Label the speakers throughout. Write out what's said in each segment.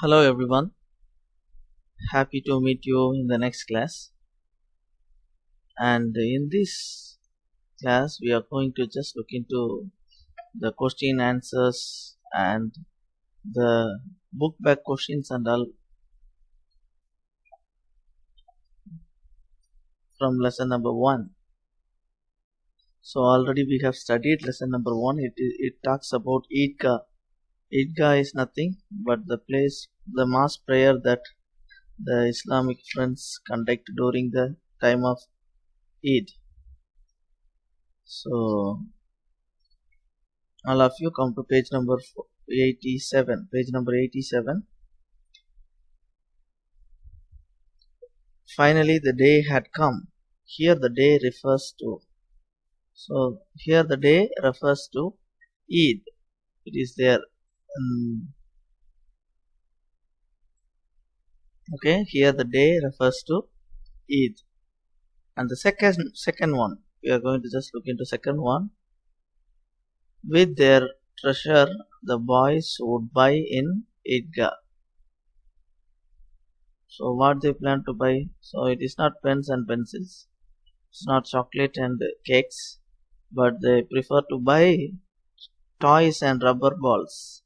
Speaker 1: Hello everyone, happy to meet you in the next class. And in this class, we are going to just look into the question answers and the book back questions and all from lesson number 1. So already we have studied lesson number 1. It talks about Eidgah. Eidgah is nothing but the mass prayer that the Islamic friends conduct during the time of Eid. So all of you come to page number 87. Page number 87. Finally, the day had come. Here the day refers to. So here the day refers to Eid. It is there. Okay, here the day refers to Eid. And the second one, we are going to just look into second one. With their treasure, the boys would buy in Eidgah. So what they plan to buy? So it is not pens and pencils. It's not chocolate and cakes, but they prefer to buy toys and rubber balls.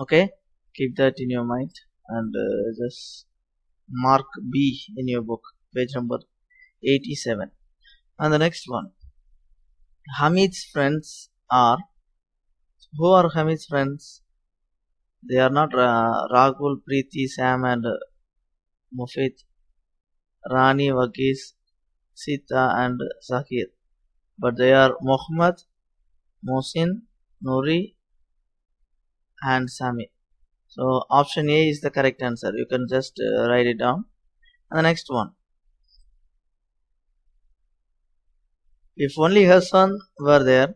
Speaker 1: Okay, keep that in your mind and just mark B in your book, page number 87. And the next one, Hamid's friends are. Who are Hamid's friends? They are not Rahul, Preeti, Sam and Mufid, Rani, Wagis, Sita and Zakir, but they are Muhammad, Mohsin, Nuri and Sami. So option A is the correct answer. You can just write it down. And the next one, if only her son were there,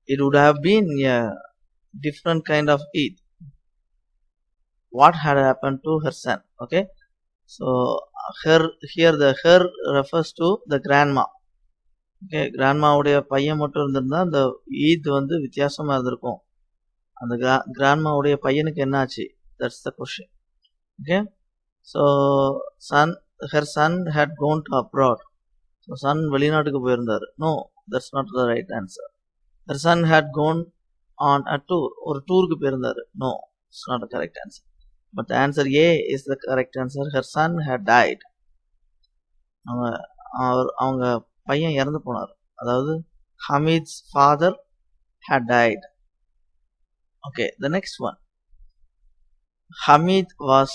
Speaker 1: it would have been a different kind of Eid. What had happened to her son? Okay, so her refers to the grandma. Okay, grandma உடைய பையன் மட்டும் இருந்திருந்தா அந்த ஈத் வந்து வித்தியாசமா இருந்திருக்கும். அந்த grandma உடைய பையனுக்கு என்ன ஆச்சு? That's the question. Okay, so her son had gone to abroad. So son வெளிநாட்டுக்கு போயிருந்தாரு. No, that's not the right answer. Her son had gone on a tour. ஒரு டூருக்கு போயிருந்தாரு. No, it's not the correct answer. But the answer A is the correct answer. Her son had died. அவங்க பையன் இறந்து போனார். அதாவது Hamid's father had died. Okay, the next one. Hamid was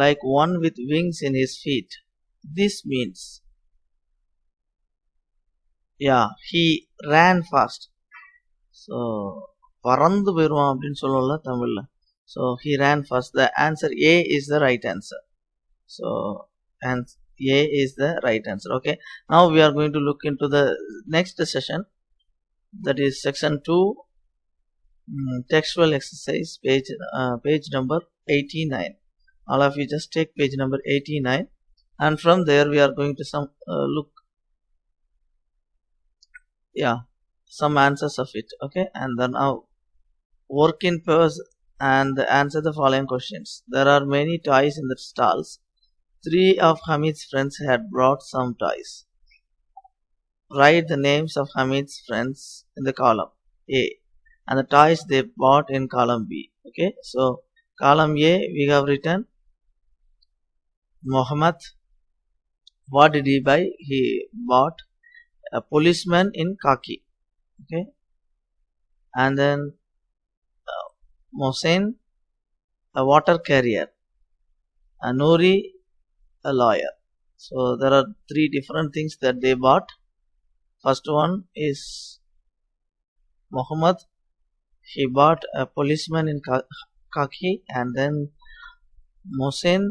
Speaker 1: like one with wings in his feet. This means, yeah, he ran fast. So பறந்து போயிடுவான் அப்படின்னு சொல்லல தமிழ்ல. So he ran fast. The answer A is the right answer. So and A is the right answer. Okay, now we are going to look into the next session, that is section 2, textual exercise, page number 89. All of you just take page number 89, and from there we are going to look some answers of it. Okay, and then now work in pairs and answer the following questions. There are many toys in the stalls. 3 of Hamid's friends had brought some toys. Write the names of Hamid's friends in the column A and the toys they bought in column B. Okay, so column A we have written Muhammad. What did he buy? He bought a policeman in khaki. Okay, and then Mohsen, a water carrier, and Nouri, a lawyer. So there are 3 different things that they bought. First one is Muhammad. He bought a policeman in khaki, and then Mohsen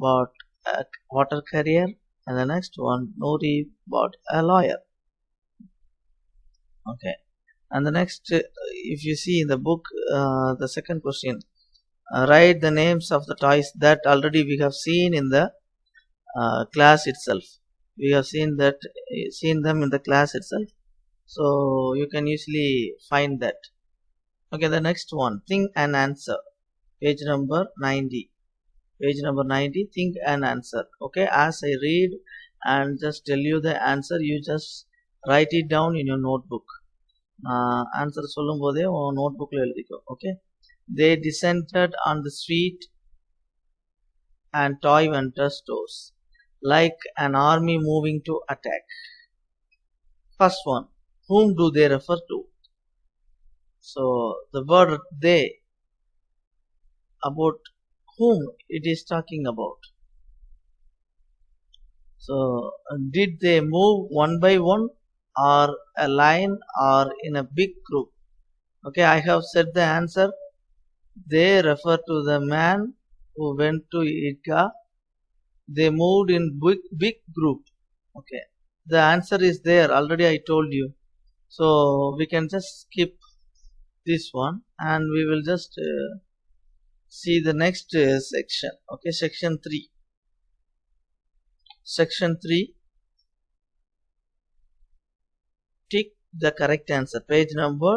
Speaker 1: bought a water carrier, and the next one Nouri bought a lawyer. Okay, and the next, if you see in the book, the second question, write the names of the toys that already we have seen in the class itself. We have seen them in the class itself, so you can usually find that. Okay, the next one, think and answer. page number 90. Page number 90, think and answer. Okay, as I read and just tell you the answer, you just write it down in your notebook. Answer சொல்லும் போதே உன் நோட்புக்ல எழுதிக்கோ. Okay, they descended on the street and toy vendor stores like an army moving to attack. First one, whom do they refer to? So the word they, about whom it is talking about. So did they move one by one or a line or in a big group? Okay, I have said the answer. They refer to the man who went to Idgah. They moved in big group. Okay, the answer is there, already I told you. So we can just skip this one and we will just see the next section. Okay, section 3. Section 3, tick the correct answer. Page number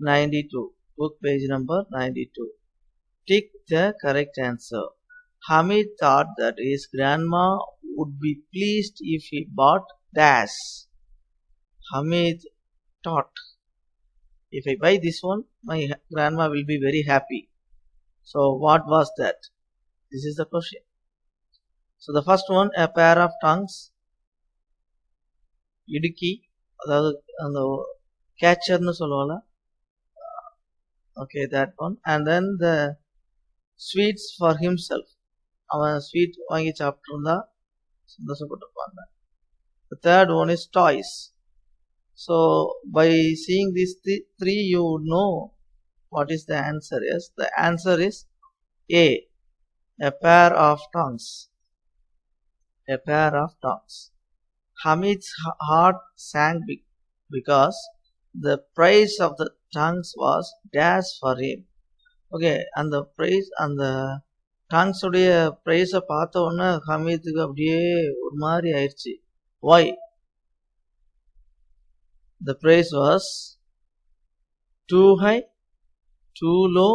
Speaker 1: 92. Book page number 92. Tick the correct answer. Hamid thought that his grandma would be pleased if he bought dash. Hamid thought, if I buy this one, my grandma will be very happy. So what was that? This is the question. So the first one, a pair of tongues. Idiki, அதாவது அந்த catcherன்னு சொல்லுவாங்க. Okay, that one. And then the sweets for himself. அவன் sweet வாங்கி சாப்பிட்டுருந்தா சந்தோஷப்பட்டிருப்பாங்க. The third one is toys. So by seeing these three, you would know what is the answer. Yes, the answer is a pair of tongues. A pair of tongues. Hamid's heart sank because the price of the tongues was dash for him. Okay, and the price and the tongues உடைய பிரைஸை பார்த்த உடனே ஹமீதுக்கு அப்படியே ஒரு மாதிரி ஆயிடுச்சு. Why? The price was too high, too low,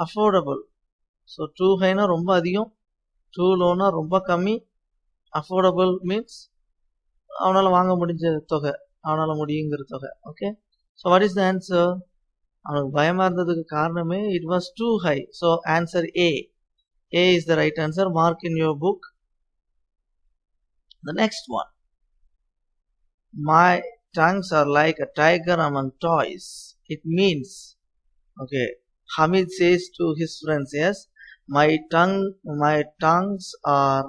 Speaker 1: affordable. So too high na ரொம்ப அதிகம், too low na ரொம்ப கம்மி, affordable means அவனால வாங்க முடிஞ்ச தொகை, அவனால முடியுங்கிற தொகை. Okay, so what is the answer? அவனுக்கு பயமா இருந்ததுக்கு காரணமே it was too high. So answer A. A is the right answer. Mark in your book. The next one, my tongues are like a tiger among toys. It means, okay, Hamid says to his friends, yes, my tongues are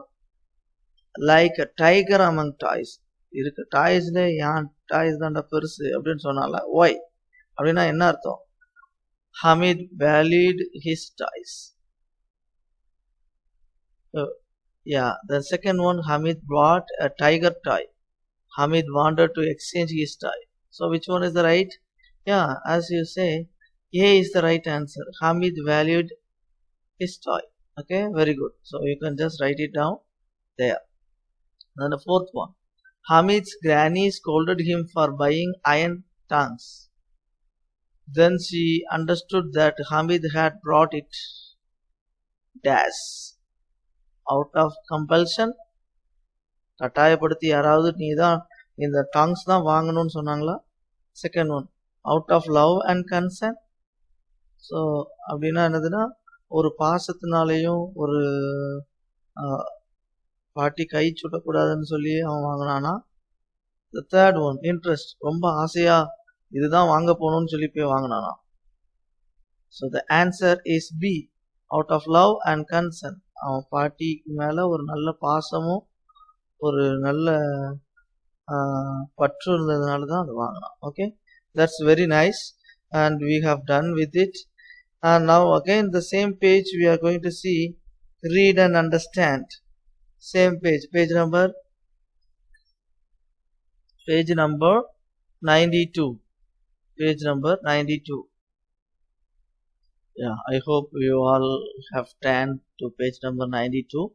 Speaker 1: like a tiger among toys. இருக்கு டாய்ஸ்ல ஏன் toys தான்டா பெருசு அப்படின்னு சொன்னால. Why? அப்படின்னா என்ன அர்த்தம்? Hamid valued his toys. Yeah, the second one, Hamid bought a tiger toy. Hamid wanted to exchange his toy. So which one is the right? Yeah, as you say, A is the right answer. Hamid valued his toy. Okay, very good. So you can just write it down there. Then the fourth one, Hamid's granny scolded him for buying iron tongues. Then she understood that Hamid had brought it dash out of compulsion. கட்டாயப்படுத்தி யாராவது நீ தான் இந்த tongues தான் வாங்கணும்னு சொன்னாங்களா? Second one, out of love and concern. So அப்படின்னா என்னதுன்னா, ஒரு பாசத்தினாலேயும் ஒரு பாட்டி கை சுட்டக்கூடாதுன்னு சொல்லி அவன் வாங்கினானா. The third one, இன்ட்ரெஸ்ட், ரொம்ப ஆசையா இதுதான் வாங்க போகணும்னு சொல்லி போய் வாங்கினானா. So the answer is B, out of love and concern. அவன் பாட்டிக்கு மேல ஒரு நல்ல பாசமும் ஒரு நல்ல பற்று இருந்ததுனால தான் அது வாங்கினான். Okay, that's very nice and we have done with it. And now again the same page we are going to see read and understand. Same page, page number 92, page number 92. Yeah, I hope you all have turned to page number 92,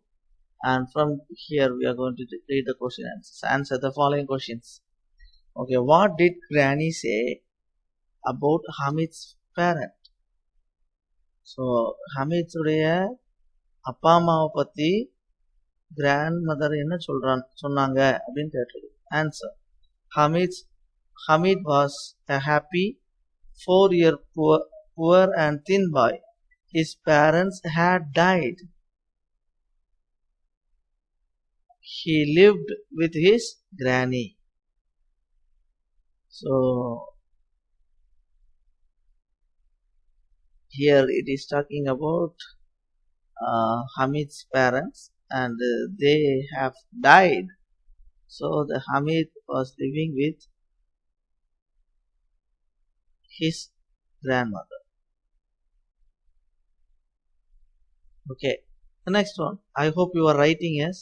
Speaker 1: and from here we are going to read the question answers. Answer the following questions. Okay, what did Granny say about Hamid's parent? So ஹமீதுடைய அப்பா அம்மாவை பற்றி grandmother என்ன சொன்னாங்க அப்படின்னு கேட்டிருக்கு. Answer: Hamid was a happy 4-year poor and thin boy. His parents had died. He lived with his granny. So here it is talking about Hamid's parents, and they have died. So the Hamid was living with his grandmother. Okay, the next one. I hope you are writing. Yes,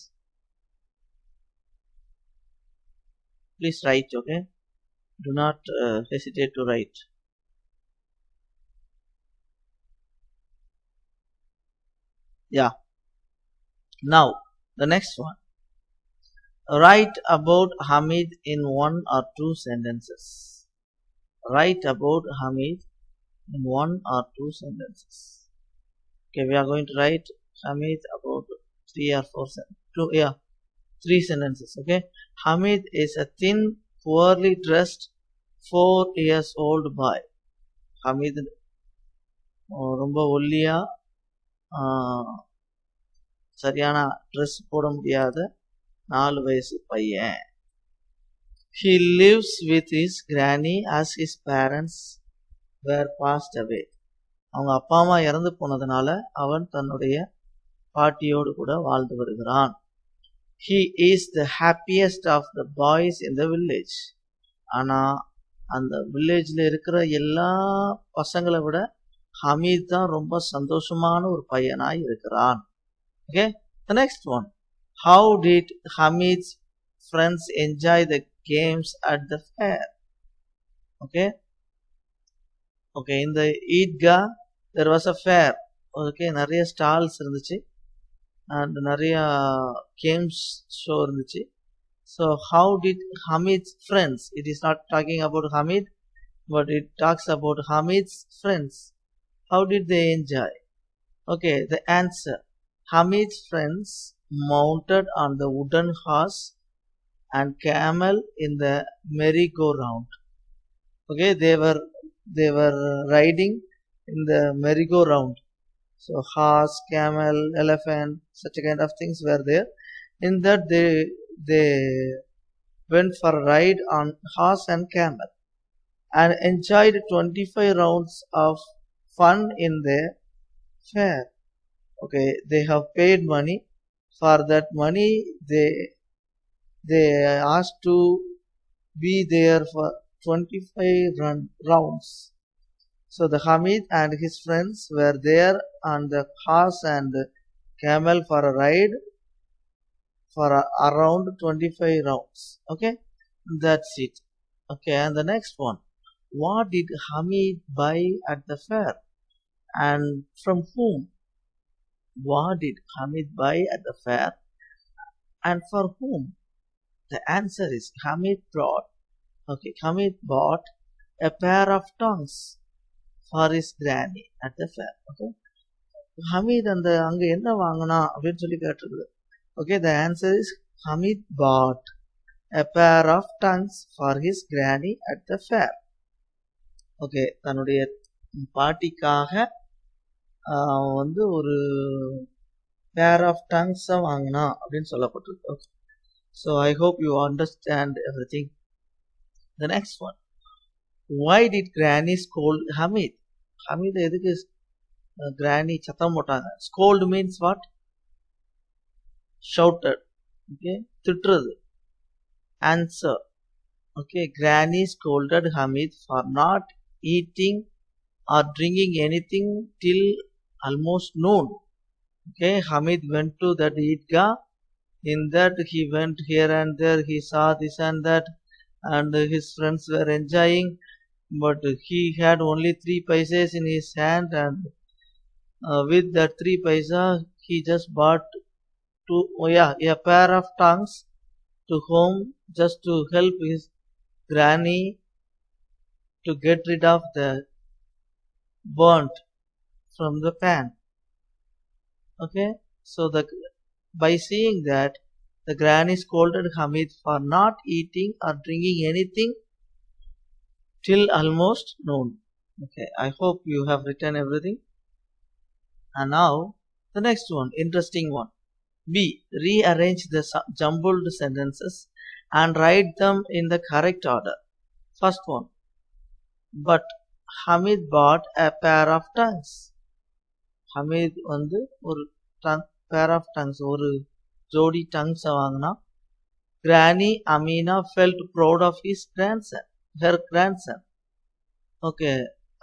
Speaker 1: please write. Okay, do not hesitate to write. Yeah. Now the next one. Write about Hamid in 1 or 2 sentences. Write about Hamid in 1 or 2 sentences. Okay, we are going to write Hamid about 3 or 4 sentences. 3 sentences. Okay, Hamid is a thin, poorly dressed 4 years old boy. Hamid ரொம்ப ஒல்லியா சரியான dress போட முடியாத 4 வயசு பையன். He lives with his granny as his parents were passed away. அவங்க அப்பா அம்மா இறந்து போனதுனால அவன் தன்னுடைய பாட்டியோடு கூட வாழ்ந்து வருகிறான். He is the happiest of the boys in the village. ஆனா அந்த வில்லேஜ்ல இருக்கிற எல்லா பசங்களை விட ஹமீத் தான் ரொம்ப சந்தோஷமான ஒரு பையனாய் இருக்கிறான். Okay, the next one. How did Hamid's friends enjoy the games at the fair? Okay, in the Eidgah there was a fair. Okay, நிறைய ஸ்டால்ஸ் இருந்துச்சு and நிறைய games show இருந்துச்சு. So how did Hamid's friends, it is not talking about Hamid but it talks about Hamid's friends, how did they enjoy? Okay, the answer: Hamid's friends mounted on the wooden horse and camel in the merry-go-round. Okay, they were riding in the merry-go-round. So horse, camel, elephant, such kind of things were there. In that they went for a ride on horse and camel and enjoyed 25 rounds of fun in the fair. Okay, they have paid money. For that money they asked to be there for 25 rounds. So the Hamid and his friends were there on the horse and camel for a ride for around 25 rounds. Okay, that's it. Okay, and the next one. What did Hamid buy at the fair and from whom? What did Hamid buy at the fair and for whom? The answer is Hamid bought a pair of tongs for his granny at the fair. Okay, Hamid and அங்க என்ன வாங்கினா அப்படின்னு சொல்லி கேட்டிருக்குது. Okay, the answer is Hamid bought a pair of tongs for his granny at the fair. Okay, தன்னுடைய பாட்டிக்காக வந்து ஒரு pair of tongs வாங்கினா அப்படின்னு சொல்லப்பட்டிருக்கு. So I hope you understand everything. The next one. Why did granny scold Hamid? Hamid எதுக்கு granny சத்தம் போட்டாங்க? Scold means what? Shouted. Okay, திட்டுறது. Answer. Okay, granny scolded Hamid for not eating or drinking anything till almost noon. Okay, Hamid went to that Eidgah. In that he went here and there, he saw this and that, and his friends were enjoying, but he had only 3 paisas in his hand, and with that 3 paisa he just bought a pair of tongs to home, just to help his granny to get rid of the burnt from the pan. Okay, so by seeing that, the granny scolded Hamid for not eating or drinking anything till almost noon. Okay, I hope you have written everything. And now the next one, interesting one. B. Rearrange the jumbled sentences and write them in the correct order. First one. But Hamid bought a pair of tongues. Hamid வந்து ஒரு pair of tongues, ஒரு ஜோடி tongues வாங்கினா. Granny Amina felt proud of her grandson. Okay,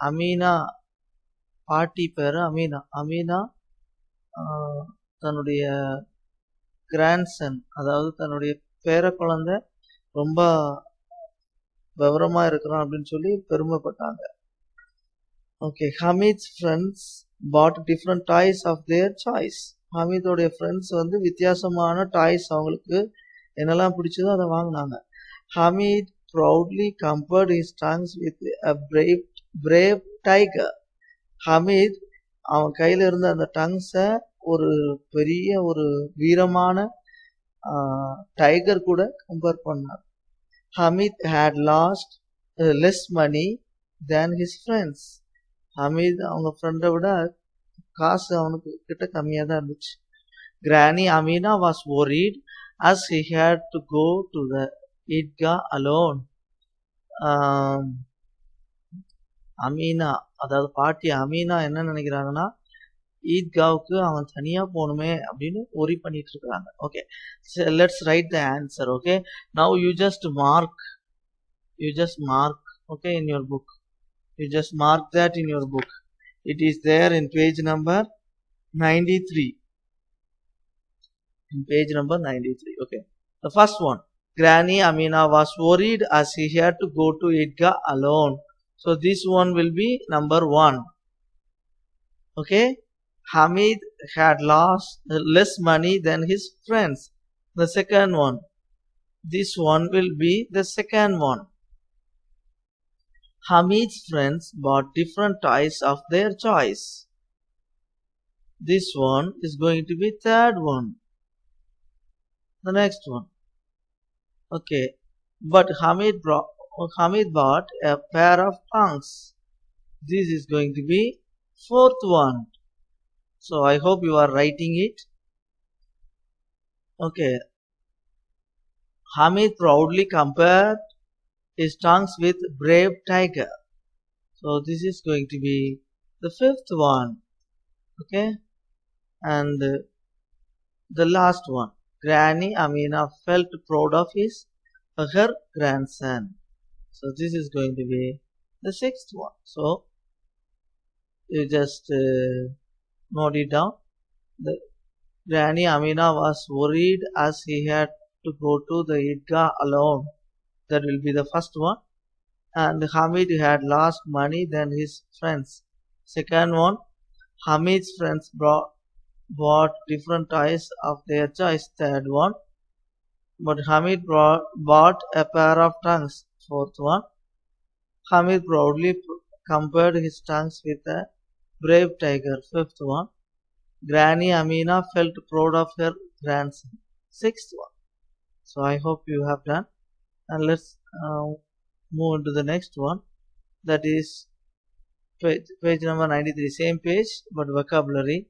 Speaker 1: Amina பாட்டி பேரு அமீனா தன்னுடைய grandson, அதாவது தன்னுடைய பேர குழந்தை ரொம்ப விவரமா இருக்கிறான் அப்படின்னு சொல்லி பெருமைப்பட்டாங்க. Okay, Hamid's friends bought different toys of their choice. ஹமீதோடைய ஃப்ரெண்ட்ஸ் வந்து வித்தியாசமான டாய்ஸ் அவங்களுக்கு என்னெல்லாம் பிடிச்சதோ அதை வாங்கினாங்க. Hamid proudly compared his tongues with a brave tiger. Hamid அவன் கையில இருந்த அந்த டங்ஸை ஒரு பெரிய ஒரு வீரமான டைகர் கூட கம்பேர் பண்ணார். Hamid had lost less money than his friends. Hamid அவங்க ஃப்ரெண்டை விட காசு அவனுக்கு கிட்ட கம்மியாக தான் இருந்துச்சு. Granny Amina was worried as he had to go to the Eidgah alone. Amina, அதாவது பாட்டி அமீனா என்ன நினைக்கிறாங்கன்னா, ஈத்காவுக்கு அவன் தனியா போகணுமே அப்படின்னு ஒரி பண்ணிட்டு இருக்காங்க. Okay, let's right the answer. Okay, now you just mark okay in your book. You just mark that in your book. It is there in page number 93. In page number 93. Okay, the first one. Granny Amina was worried as he had to go to Eidgah alone. So this one will be number 1. Okay, Hamid had lost less money than his friends. The second one. This one will be the second one. Hamid's friends bought different toys of their choice. This one is going to be third one. The next one. Okay, but Hamid bought a pair of tongues. This is going to be fourth one. So I hope you are writing it. Okay, Hamid proudly compared his tongues with brave tiger. So this is going to be the fifth one. Okay, and the last one. Granny Amina felt proud of her grandson. So this is going to be the sixth one. So you just note it down. The Granny Amina was worried as he had to go to the Eidgah alone. That will be the first one. And Hamid had lost money than his friends. Second one. Hamid's friends bought different toys of their choice. Third one. But Hamid bought a pair of tongues. Fourth one. Hamid proudly compared his tongues with a brave tiger. Fifth one. Granny Amina felt proud of her grandson. Sixth one. So I hope you have done. And let's move into the next one. That is page number 93. Same page but vocabulary.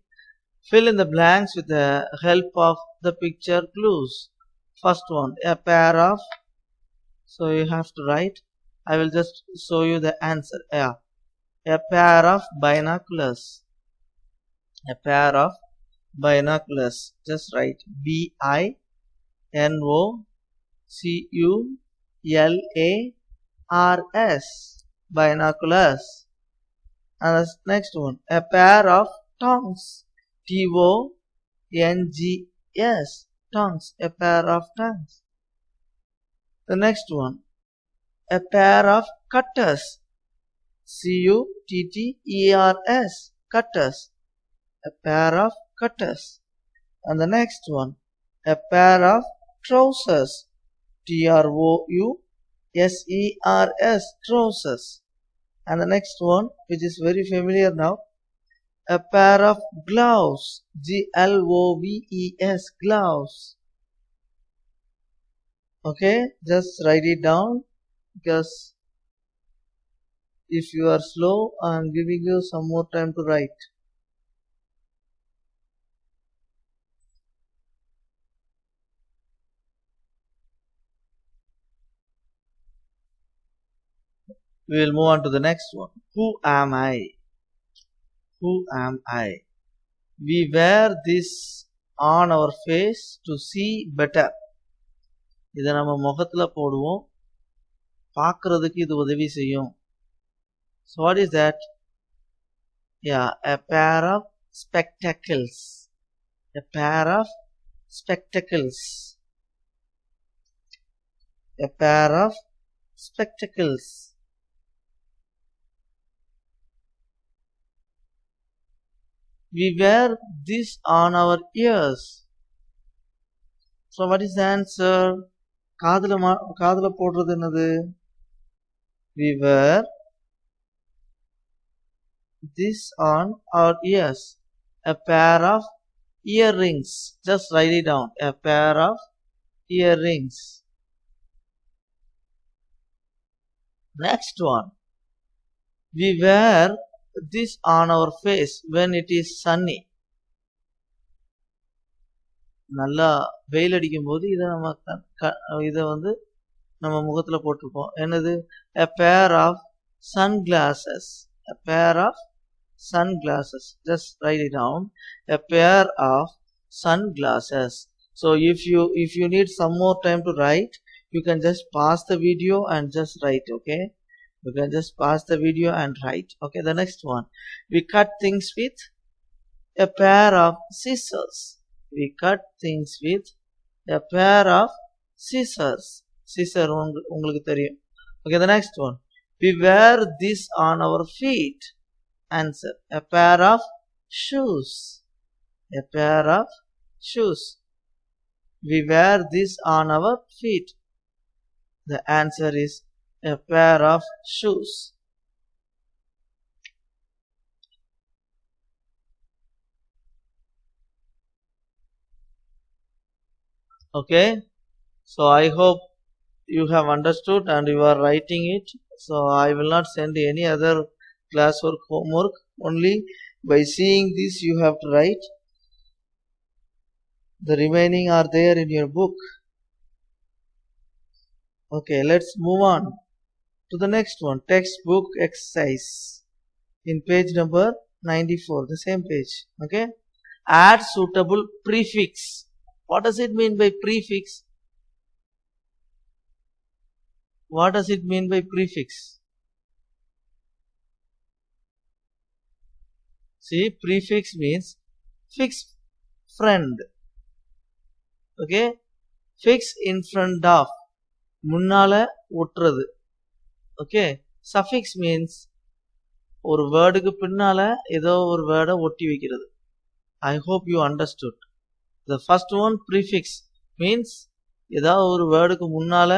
Speaker 1: Fill in the blanks with the help of the picture clues. First one, a pair of. So you have to write. I will just show you the answer. Yeah, a pair of binoculars. A pair of binoculars. Just write BINOCULARS. Binoculars. And the next one, a pair of tongues. TONGS. Tongues. A pair of tongues. The next one, a pair of cutters. CUTTERS. Cutters. A pair of cutters. And the next one, a pair of trousers. TROUSERS. Trousers. And the next one, which is very familiar now, A pair of gloves. Gloves. Gloves. Okay, just write it down because if you are slow, I am giving you some more time to write. We will move on to the next one. Who am I? Who am I? We wear this on our face to see better. இதை நம்ம முகத்துல போடுவோம், பார்க்கிறதுக்கு இது உதவி செய்யும். So what is that? Yeah, a pair of spectacles. A pair of spectacles. A pair of spectacles. We wear this on our ears. So what is the answer? காதுல போடுறது என்னது? We wear this on our ears. A pair of earrings. Just write it down. A pair of earrings. Next one. We wear this on our face when it is sunny. நல்லா வெயில் அடிக்கும் போது இதை நம்ம முகத்துல போட்டிருப்போம். என்னது? A pair of sunglasses. A pair of sunglasses. Just write it down. A pair of sunglasses. So if you need some more time to write, you can just pause the video and just write. Okay, you can just pause the video and write. Okay, the next one. We cut things with a pair of scissors. We cut things with a pair of scissors. Scissor உங்களுக்கு தெரியும். Okay, the next one. We wear this on our feet. Answer. A pair of shoes. A pair of shoes. We wear this on our feet. The answer is a pair of shoes. Okay, so I hope you have understood and you are writing it. So I will not send any other classwork homework. Only by seeing this you have to write. The remaining are there in your book. Okay, let's move on to the next one. Textbook exercise in page number 94, the same page. Okay, add suitable prefix. What does it mean by prefix? What does it mean by prefix? See, prefix means fixed friend. Okay, fix in front of, முன்னால ஒட்டுறது. Okay, suffix means ஒரு வேர்டுக்கு பின்னால ஏதோ ஒரு வேர்டை ஒட்டி வைக்கிறது. I hope you understood. The first one, prefix, means ஏதாவது ஒரு வேர்டுக்கு முன்னால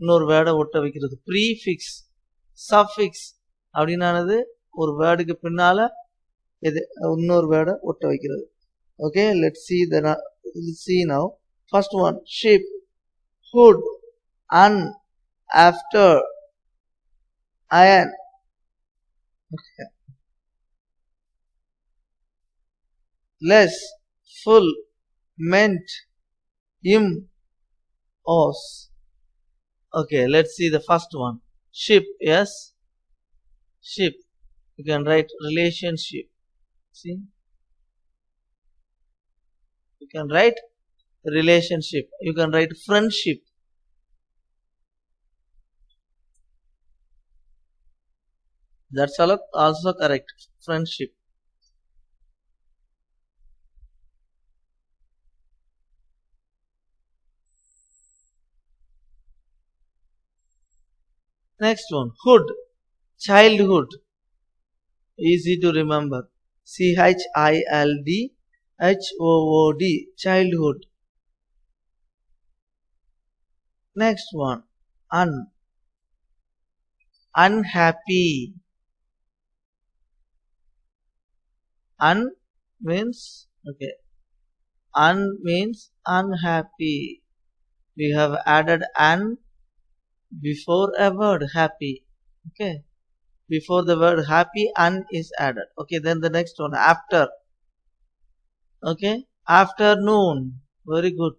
Speaker 1: இன்னொரு வேர்டை ஒட்ட வைக்கிறது. Prefix, suffix அப்படின்னானது ஒரு வேர்டுக்கு பின்னால இன்னொரு வேர்டை ஒட்ட வைக்கிறது. Okay, let's see now. First one, ship, hood, un, after, iron. Okay. Less, full, meant, im, os. Okay, let's see the first one. Ship, yes, ship. You can write relationship. See, you can write relationship. You can write friendship. That's also correct. Friendship. Next one, hood, childhood. Easy to remember. CHILDHOOD, childhood. Next one, unhappy. Un means, okay, un means unhappy. We have added an before a word happy. Okay. Before the word happy, un is added. Okay. Then the next one, after. Okay. Afternoon. Very good.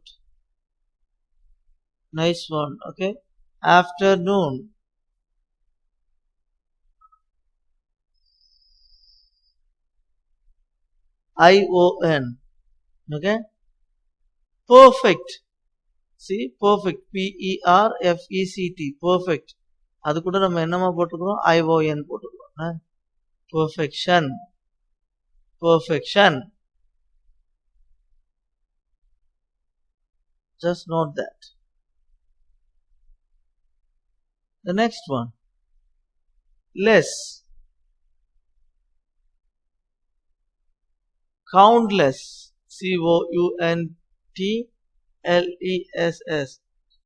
Speaker 1: Nice one. Okay. Afternoon. ION. Okay. Perfect. See, perfect. PERFECT. Perfect. அது கூட நம்ம என்னமா போட்டுக்கிறோம், ION போட்டுக்கிறோம். Perfection. Perfection. Just note that. The next one. Less. Countless. COUNTLESS.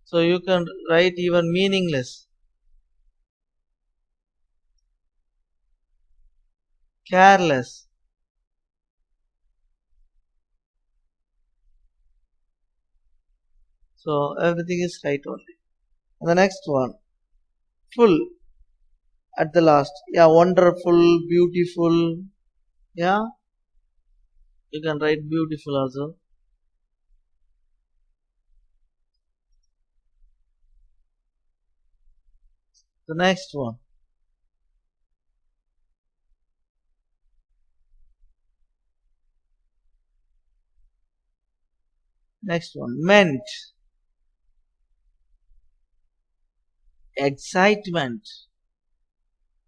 Speaker 1: So you can write even meaningless. Careless. So everything is right only. And the next one. Full. At the last. Yeah, wonderful, beautiful. Yeah. You can write beautiful also. The next one. Next one. Meant. Excitement.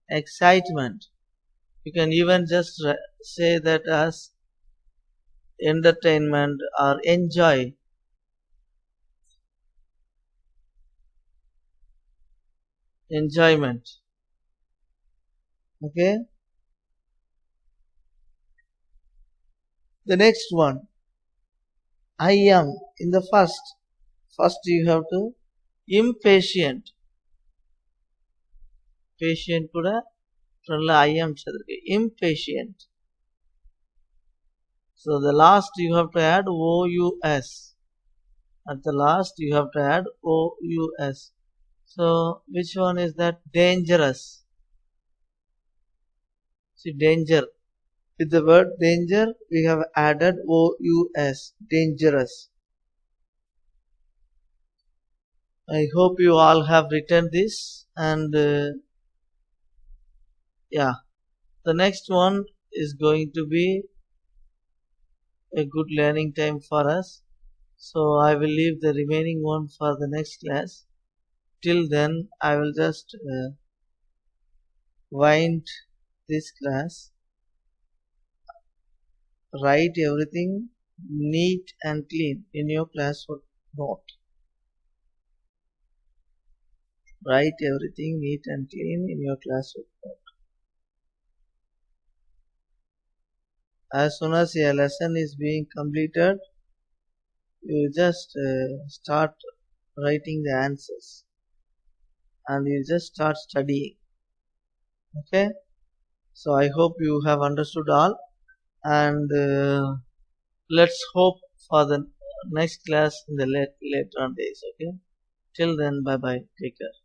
Speaker 1: Excitement. You can even just say that as entertainment or enjoy. Enjoyment. Okay. The next one. I am. In the first. First you have to impatient. Patient கூட ஃப்ரண்ட்ல I am சேர்த்திருக்கு. Impatient. So the last you have to add OUS. At the last you have to add OUS. So which one is that? Dangerous. See, danger. With the word danger we have added OUS. Dangerous. I hope you all have written this, and yeah, the next one is going to be a good learning time for us. So I will leave the remaining one for the next class. Till then I will just wind this class. Write everything neat and clean in your classwork note. Write everything neat and clean in your classwork note. As soon as a lesson is being completed, you just start writing the answers and you just start studying. Okay, so I hope you have understood all, and let's hope for the next class in the later on days. Okay, till then, bye bye, take care.